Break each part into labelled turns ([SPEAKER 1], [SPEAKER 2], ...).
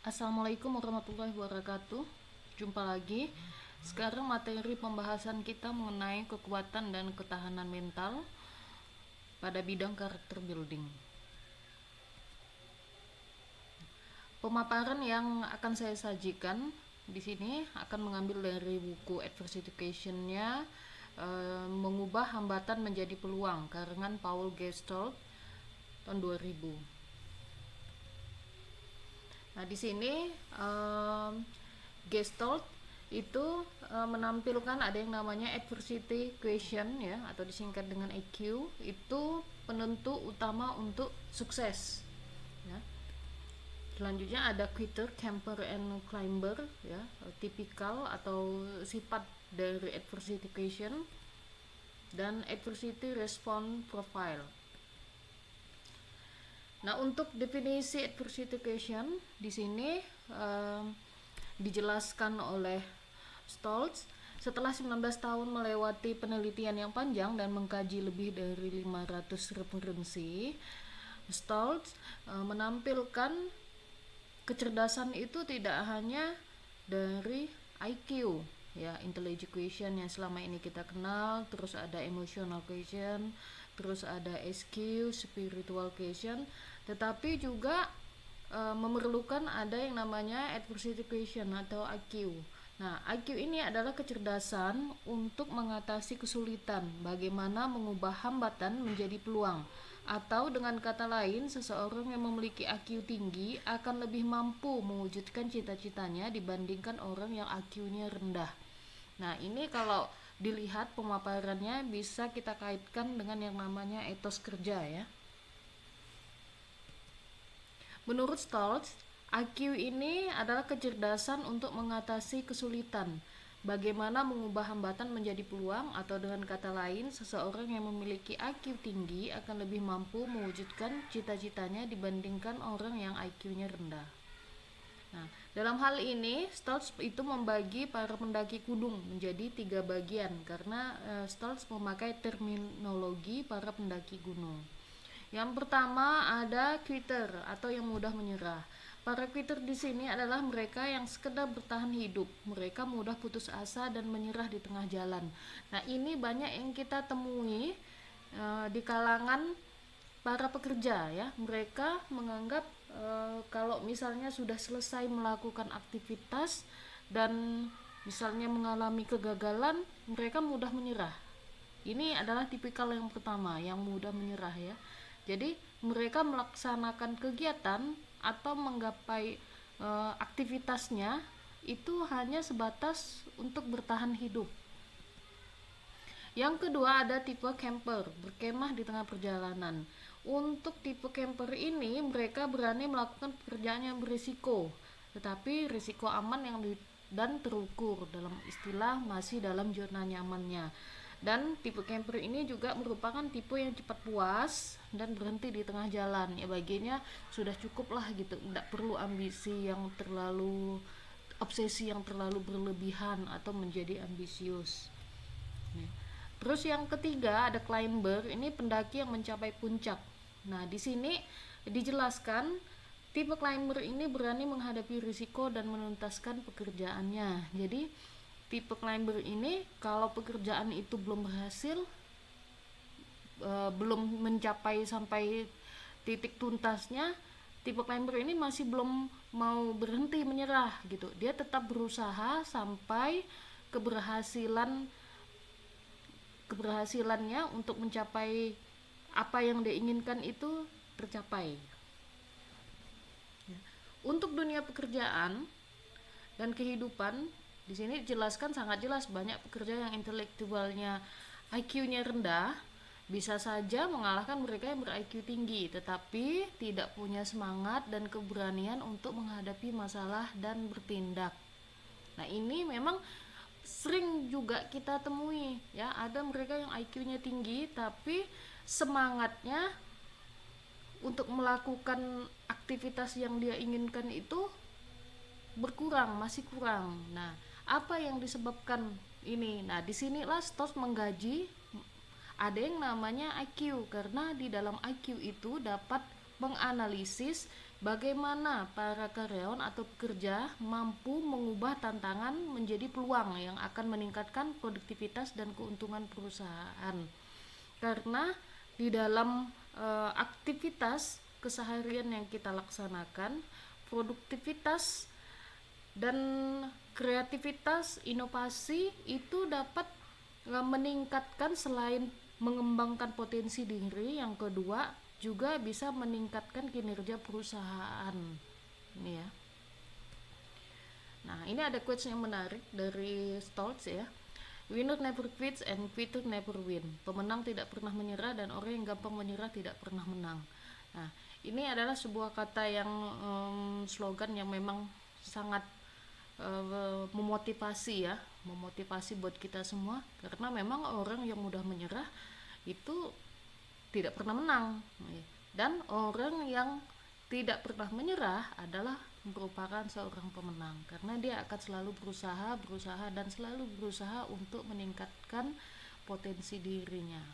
[SPEAKER 1] Assalamualaikum warahmatullahi wabarakatuh. Jumpa lagi. Sekarang materi pembahasan kita mengenai kekuatan dan ketahanan mental pada bidang karakter building. Pemaparan yang akan saya sajikan di sini akan mengambil dari buku Adversity Equation-nya, Mengubah Hambatan Menjadi Peluang, karangan Paul Gestalt tahun 2000. Nah, di sini Gestalt itu menampilkan ada yang namanya adversity equation ya, atau disingkat dengan EQ. Itu penentu utama untuk sukses ya. Selanjutnya ada quitter, camper, and climber ya, tipikal atau sifat dari adversity equation, dan adversity response profile. Nah, untuk definisi adversity equation di sini dijelaskan oleh Stoltz. Setelah 19 tahun melewati penelitian yang panjang dan mengkaji lebih dari 500 referensi, Stoltz menampilkan kecerdasan itu tidak hanya dari IQ ya, intelligence quotient yang selama ini kita kenal, terus ada emotional quotient, terus ada SQ, spiritual quotient, tetapi juga memerlukan ada yang namanya adversity quotient atau IQ. Nah, IQ ini adalah kecerdasan untuk mengatasi kesulitan, bagaimana mengubah hambatan menjadi peluang. Atau dengan kata lain, seseorang yang memiliki IQ tinggi akan lebih mampu mewujudkan cita-citanya dibandingkan orang yang IQ-nya rendah. Nah, ini kalau dilihat pemaparannya bisa kita kaitkan dengan yang namanya etos kerja ya. Menurut Stoltz, IQ ini adalah kecerdasan untuk mengatasi kesulitan, bagaimana mengubah hambatan menjadi peluang, atau dengan kata lain, seseorang yang memiliki IQ tinggi akan lebih mampu mewujudkan cita-citanya dibandingkan orang yang IQ-nya rendah. Nah, dalam hal ini Stoltz itu membagi para pendaki gunung menjadi 3 bagian karena Stoltz memakai terminologi para pendaki gunung. Yang pertama ada quitter atau yang mudah menyerah. Para quitter di sini adalah mereka yang sekedar bertahan hidup. Mereka mudah putus asa dan menyerah di tengah jalan. Nah, ini banyak yang kita temui di kalangan para pekerja ya. Mereka menganggap kalau misalnya sudah selesai melakukan aktivitas dan misalnya mengalami kegagalan, mereka mudah menyerah. Ini adalah tipikal yang pertama, yang mudah menyerah ya. Jadi mereka melaksanakan kegiatan atau menggapai aktivitasnya itu hanya sebatas untuk bertahan hidup. Yang kedua ada tipe camper, berkemah di tengah perjalanan. Untuk tipe camper ini mereka berani melakukan pekerjaan yang berisiko, tetapi risiko aman dan terukur, dalam istilah masih dalam zona nyamannya. Dan tipe camper ini juga merupakan tipe yang cepat puas dan berhenti di tengah jalan ya, baginya sudah cukup lah gitu, tidak perlu ambisi yang terlalu, obsesi yang terlalu berlebihan atau menjadi ambisius. Terus yang ketiga ada climber, ini pendaki yang mencapai puncak. Nah, di sini dijelaskan tipe climber ini berani menghadapi risiko dan menuntaskan pekerjaannya. Jadi tipe climber ini kalau pekerjaan itu belum berhasil, belum mencapai sampai titik tuntasnya, tipe climber ini masih belum mau berhenti menyerah gitu. Dia tetap berusaha sampai keberhasilannya untuk mencapai apa yang dia inginkan itu tercapai. Untuk dunia pekerjaan dan kehidupan, di sini dijelaskan sangat jelas, banyak pekerja yang intelektualnya IQ-nya rendah bisa saja mengalahkan mereka yang ber-IQ tinggi, tetapi tidak punya semangat dan keberanian untuk menghadapi masalah dan bertindak. Nah, ini memang sering juga kita temui ya, ada mereka yang IQ-nya tinggi tapi semangatnya untuk melakukan aktivitas yang dia inginkan itu berkurang, masih kurang. Nah, apa yang disebabkan ini? Nah, disinilah Stoltz menggaji ada yang namanya IQ, karena di dalam IQ itu dapat menganalisis bagaimana para karyawan atau pekerja mampu mengubah tantangan menjadi peluang yang akan meningkatkan produktivitas dan keuntungan perusahaan. Karena di dalam aktivitas keseharian yang kita laksanakan, produktivitas dan kreativitas, inovasi itu dapat meningkatkan, selain mengembangkan potensi diri, yang kedua juga bisa meningkatkan kinerja perusahaan. Ini ya. Nah, ini ada quotes yang menarik dari Stoltz ya. Winner never quits and quitter never win. Pemenang tidak pernah menyerah dan orang yang gampang menyerah tidak pernah menang. Nah, ini adalah sebuah kata yang slogan yang memang sangat memotivasi ya, memotivasi buat kita semua, karena memang orang yang mudah menyerah itu tidak pernah menang, dan orang yang tidak pernah menyerah adalah merupakan seorang pemenang, karena dia akan selalu berusaha dan selalu berusaha untuk meningkatkan potensi dirinya.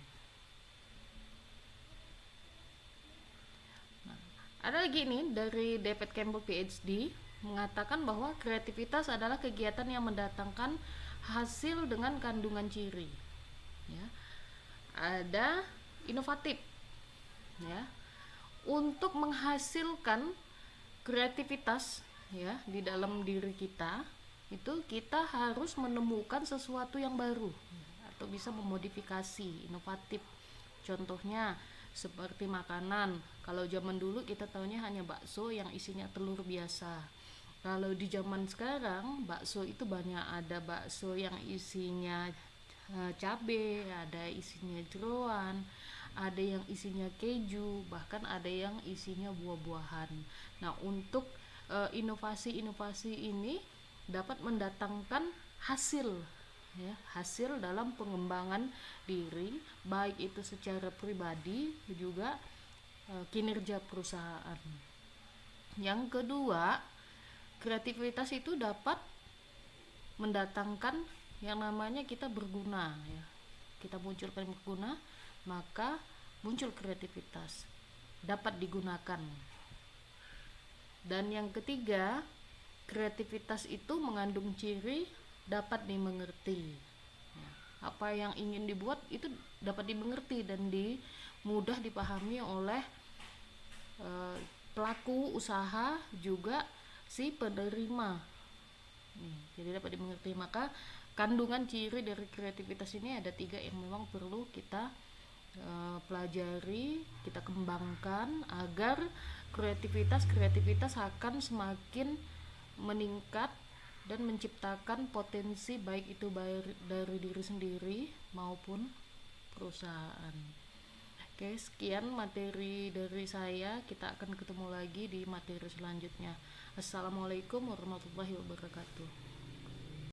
[SPEAKER 1] Nah, ada lagi nih dari David Campbell PhD, mengatakan bahwa kreativitas adalah kegiatan yang mendatangkan hasil dengan kandungan ciri ya. Ada inovatif ya. Untuk menghasilkan kreativitas ya di dalam diri kita, itu kita harus menemukan sesuatu yang baru atau bisa memodifikasi, inovatif. Contohnya seperti makanan, kalau zaman dulu kita taunya hanya bakso yang isinya telur biasa. Kalau di zaman sekarang bakso itu banyak, ada bakso yang isinya cabe, ada isinya jeroan, ada yang isinya keju, bahkan ada yang isinya buah-buahan. Nah, untuk inovasi-inovasi ini dapat mendatangkan hasil ya, hasil dalam pengembangan diri, baik itu secara pribadi juga kinerja perusahaan. Yang kedua, kreativitas itu dapat mendatangkan yang namanya kita berguna ya. Kita munculkan berguna, maka muncul kreativitas, dapat digunakan. Dan yang ketiga, kreativitas itu mengandung ciri dapat dimengerti ya. Apa yang ingin dibuat itu dapat dimengerti dan mudah dipahami oleh pelaku usaha juga si penerima. Jadi dapat dimengerti. Maka kandungan ciri dari kreativitas ini ada 3 yang memang perlu kita pelajari, kita kembangkan agar kreativitas akan semakin meningkat dan menciptakan potensi, baik itu dari diri sendiri maupun perusahaan. Oke, sekian materi dari saya. Kita akan ketemu lagi di materi selanjutnya. Assalamualaikum warahmatullahi wabarakatuh.